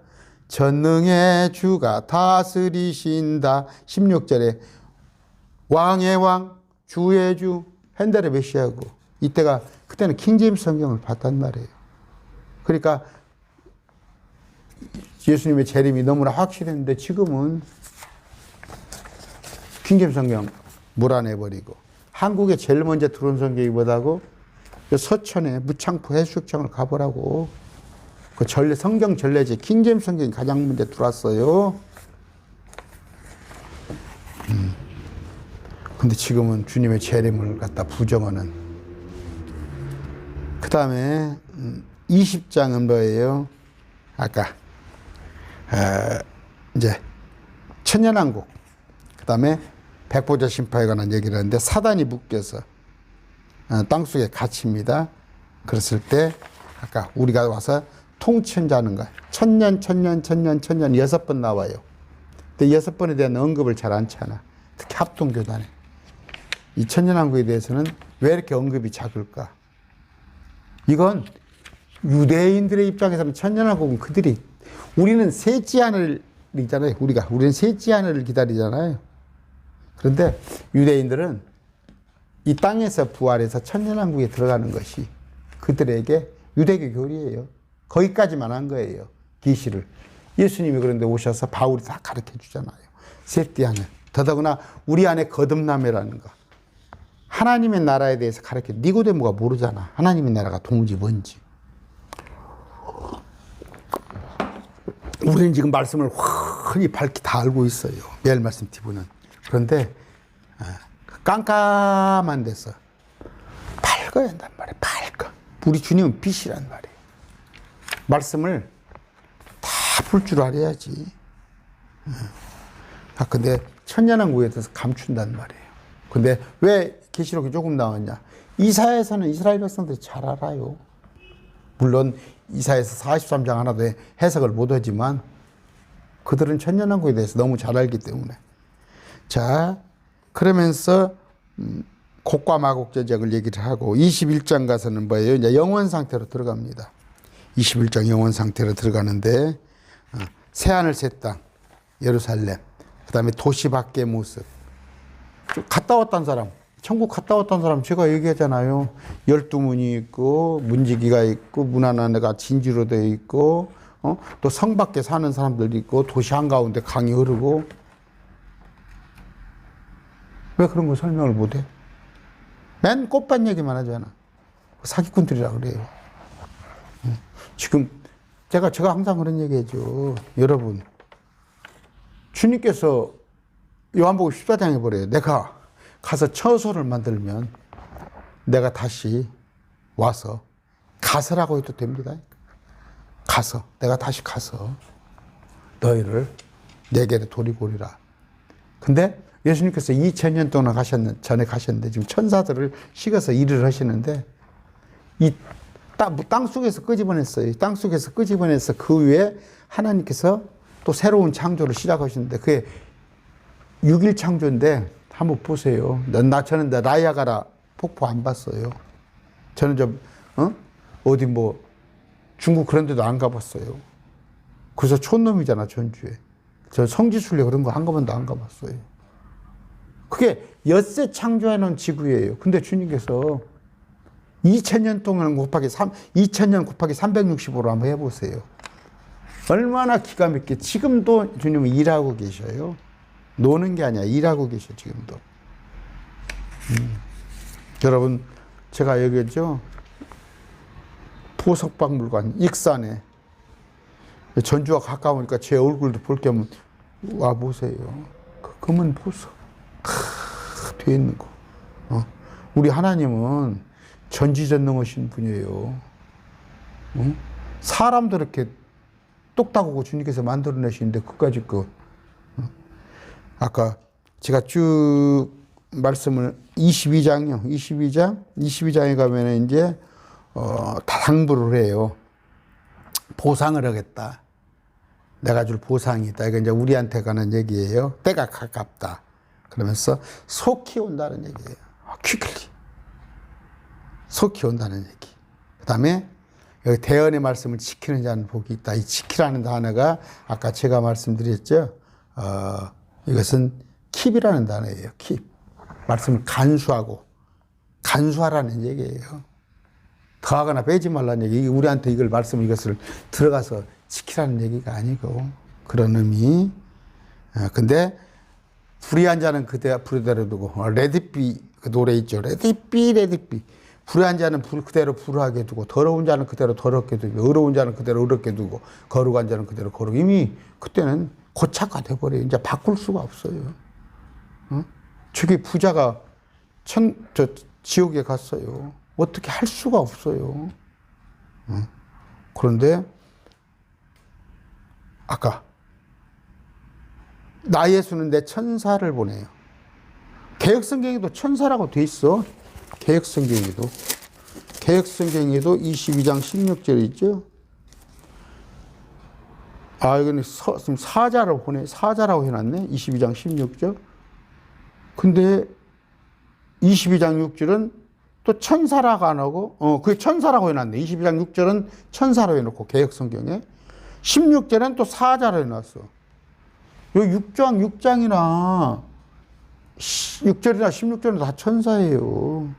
[SPEAKER 1] 전능의 주가 다스리신다. 16절에 왕의 왕 주의 주 핸델의 메시아고 이때가 그때는 킹제임스 성경을 봤단 말이에요. 그러니까 예수님의 재림이 너무나 확실했는데 지금은 킹제임스 성경 몰아내버리고 한국에 제일 먼저 들어온 성경이 뭐다고? 서천에 무창포 해수욕장을 가보라고. 그 성경 전례지 킹제임스 성경이 가장 먼저 들어왔어요. 근데 지금은 주님의 재림을 갖다 부정하는. 그 다음에 20장은 뭐예요? 아까 이제 천년왕국, 그 다음에 백보자 심판에 관한 얘기를 하는데 사단이 묶여서 땅속에 갇힙니다. 그랬을 때 아까 우리가 와서 통천자는 거야. 천년 6번 나와요. 근데 6번에 대한 언급을 잘 안 차나. 특히 합동교단에. 이 천년왕국에 대해서는 왜 이렇게 언급이 작을까? 이건 유대인들의 입장에서는 천년왕국은 그들이, 우리는 셋째 하늘이잖아요. 우리는 셋째 하늘을 기다리잖아요. 그런데 유대인들은 이 땅에서 부활해서 천년왕국에 들어가는 것이 그들에게 유대교 교리예요. 거기까지만 한 거예요. 계시를. 예수님이 그런데 오셔서 바울이 다 가르쳐 주잖아요. 셋째 하늘. 더더구나 우리 안에 거듭남이라는 거. 하나님의 나라에 대해서 가르쳐. 니고데모가 모르잖아. 하나님의 나라가 도무지 뭔지. 우리는 지금 말씀을 훤히 밝히 다 알고 있어요. 매일 말씀 TV는. 그런데 깜깜한 데서 밝아야 한단 말이에요. 밝아. 우리 주님은 빛이란 말이에요. 말씀을 다 볼 줄 알아야지. 근데 천년왕국에 대해서 감춘단 말이에요. 근데 왜 계시록이 조금 나왔냐? 이사야에서는 이스라엘 백성들이 잘 알아요. 물론 이사야에서 43장 하나도 해석을 못하지만 그들은 천년왕국에 대해서 너무 잘 알기 때문에. 자, 그러면서 곡과 마곡 제작을 얘기를 하고 21장 가서는 뭐예요? 이제 영원 상태로 들어갑니다. 21장 영원 상태로 들어가는데 새하늘 새 땅 예루살렘, 그 다음에 도시 밖의 모습. 갔다 왔던 사람, 천국 갔다 왔던 사람 제가 얘기하잖아요. 12문이 있고 문지기가 있고 문 하나가 진주로 되어 있고 또 성 밖에 사는 사람들도 있고 도시 한가운데 강이 흐르고. 왜 그런 거 설명을 못해? 맨 꽃밭 얘기만 하잖아. 사기꾼들이라 그래요. 지금 제가 항상 그런 얘기해줘. 여러분, 주님께서 요한복음 14장에 보래요. 내가 가서 처소를 만들면 내가 다시 와서 가서라고 해도 됩니다. 가서, 내가 다시 가서 너희를 내게로 돌이고 오리라. 근데 예수님께서 2000년 동안 전에 가셨는데 지금 천사들을 식어서 일을 하시는데 이 땅 속에서 끄집어냈어요. 땅 속에서 끄집어내서 그 위에 하나님께서 또 새로운 창조를 시작하시는데 그게 6일 창조인데 한번 보세요. 저는 나이아가라 폭포 안 봤어요. 저는 어디 중국 그런 데도 안 가봤어요. 그래서 촌놈이잖아, 전주에. 저 성지순례 그런 거 한 번도 안 가봤어요. 그게 엿새 창조해놓은 지구예요. 근데 주님께서 2000년 동안 2000년 곱하기 365로 한번 해보세요. 얼마나 기가 막히게 지금도 주님은 일하고 계셔요. 노는 게 아니야. 일하고 계셔 지금도. 여러분 제가 얘기했죠. 보석박물관 익산에 전주와 가까우니까 제 얼굴도 볼 겸 와보세요. 그 금은 보석 돼 있는 거. 우리 하나님은 전지전능하신 분이에요. 사람도 이렇게 똑딱하고 주님께서 만들어내시는데 그까짓 거. 아까 제가 쭉 말씀을 22장에 가면은 이제 당부를 해요. 보상을 하겠다. 내가 줄 보상이 있다. 이거 이제 우리한테 가는 얘기예요. 때가 가깝다. 그러면서 속히 온다는 얘기예요. quickly. 속히 온다는 얘기. 그 다음에 여기 대언의 말씀을 지키는 자는 복이 있다. 이 지키라는 단어가 아까 제가 말씀드렸죠. 이것은 킵이라는 단어예요. 킵. 말씀을 간수하라는 얘기예요. 더하거나 빼지 말라는 얘기. 우리한테 이것을 들어가서 지키라는 얘기가 아니고 그런 의미. 근데 불의한 자는 불의대로 두고 레디비 그 노래 있죠. 레디비 불의한 자는 그대로 불의하게 두고 더러운 자는 그대로 더럽게 두고 의로운 자는 그대로 의롭게 두고 거룩한 자는 그대로 거룩. 이미 그때는 고착화돼 버려요. 이제 바꿀 수가 없어요. 저기 부자가 지옥에 갔어요. 어떻게 할 수가 없어요. 그런데 아까 나 예수는 내 천사를 보내요. 개역성경에도 천사라고 돼 있어. 개역성경에도 22장 16절 있죠. 이거는 지금 사자라고 해놨네. 22장 16절. 근데 22장 6절은 또 천사라고 안 하고, 그게 천사라고 해놨네. 22장 6절은 천사로 해놓고, 개역성경에. 16절은 또 사자로 해놨어. 요 6장이나 6절이나 16절은 다 천사예요.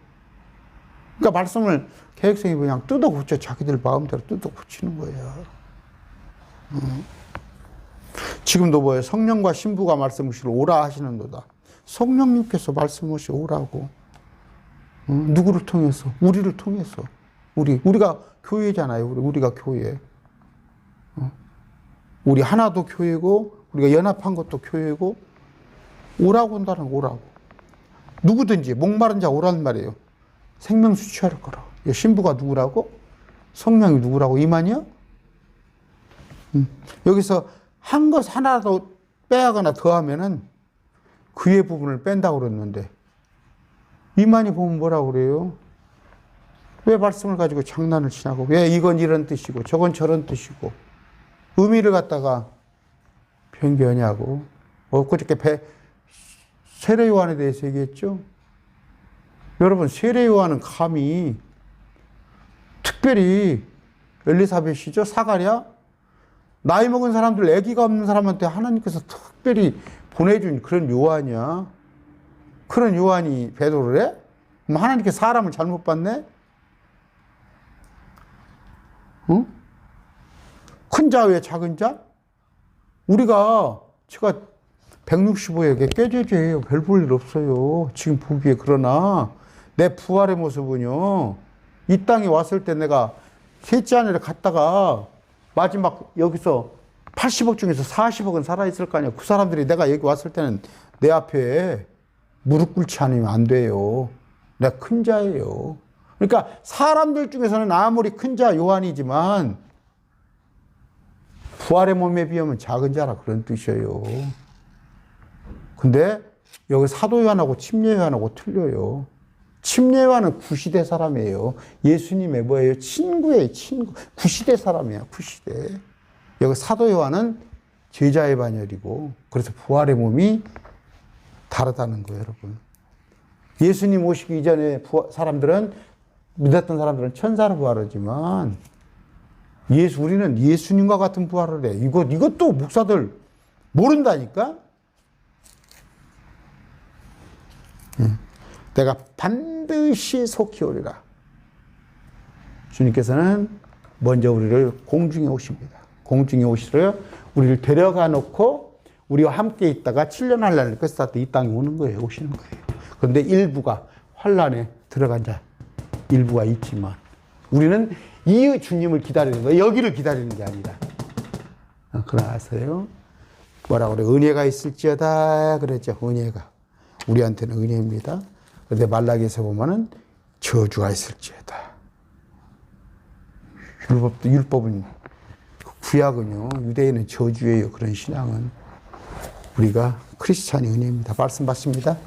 [SPEAKER 1] 그러니까 말씀을 개역성이 그냥 뜯어 고쳐, 자기들 마음대로 뜯어 고치는 거예요. 지금도 뭐예요? 성령과 신부가 말씀하시러 오라 하시는도다. 성령님께서 말씀하시 오라고. 누구를 통해서? 우리를 통해서. 우리가 교회잖아요. 우리가 교회. 우리 하나도 교회고, 우리가 연합한 것도 교회고, 오라고 한다는 오라고. 누구든지 목마른 자 오라는 말이에요. 생명수 취할 거라고. 신부가 누구라고? 성령이 누구라고? 이만이요? 여기서 한 것 하나라도 빼거나 더하면은 그의 부분을 뺀다고 그랬는데, 이만희 보면 뭐라고 그래요? 왜 말씀을 가지고 장난을 치냐고. 왜 이건 이런 뜻이고 저건 저런 뜻이고 의미를 갖다가 변개하냐고. 그저께 세례 요한에 대해서 얘기했죠. 여러분, 세례 요한은 감히 특별히 엘리사벳이죠, 사가랴, 나이 먹은 사람들, 아기가 없는 사람한테 하나님께서 특별히 보내준 그런 요한이야. 그런 요한이 배도를 해? 그럼 하나님께서 사람을 잘못 봤네? 응? 큰 자 왜 작은 자? 제가 165에게 꾀죄죄예요. 별 볼 일 없어요. 지금 보기에. 그러나 내 부활의 모습은요, 이 땅에 왔을 때 내가 셋째 하늘에 갔다가 마지막 여기서 80억 중에서 40억은 살아있을 거 아니에요. 그 사람들이 내가 여기 왔을 때는 내 앞에 무릎 꿇지 않으면 안 돼요. 내가 큰 자예요. 그러니까 사람들 중에서는 아무리 큰 자 요한이지만 부활의 몸에 비하면 작은 자라 그런 뜻이에요. 근데 여기 사도 요한하고 침례 요한하고 틀려요. 침례 요한은 구시대 사람이에요. 예수님의 뭐예요? 친구예요, 친구. 구시대 사람이야, 구시대. 여기 사도 요한은 제자의 반열이고, 그래서 부활의 몸이 다르다는 거예요, 여러분. 예수님 오시기 이전에 믿었던 사람들은 천사로 부활하지만, 우리는 예수님과 같은 부활을 해. 이것도 목사들 모른다니까? 내가 반드시 속히 오리라. 주님께서는 먼저 우리를 공중에 오십니다. 공중에 오시러 우리를 데려가 놓고 우리와 함께 있다가 7년 환란을 끝났을 때 이 땅에 오는 거예요. 오시는 거예요. 그런데 일부가 환란에 들어간 자 일부가 있지만 우리는 이 주님을 기다리는 거예요. 여기를 기다리는 게 아니라. 그러나 아세요? 뭐라고 그래? 은혜가 있을지어다 그랬죠. 은혜가. 우리한테는 은혜입니다. 그런데 말라기에서 보면은 저주가 있을지어다. 율법은, 구약은요, 유대인은 저주예요. 그런 신앙은. 우리가 크리스찬이 은혜입니다. 말씀 받습니다.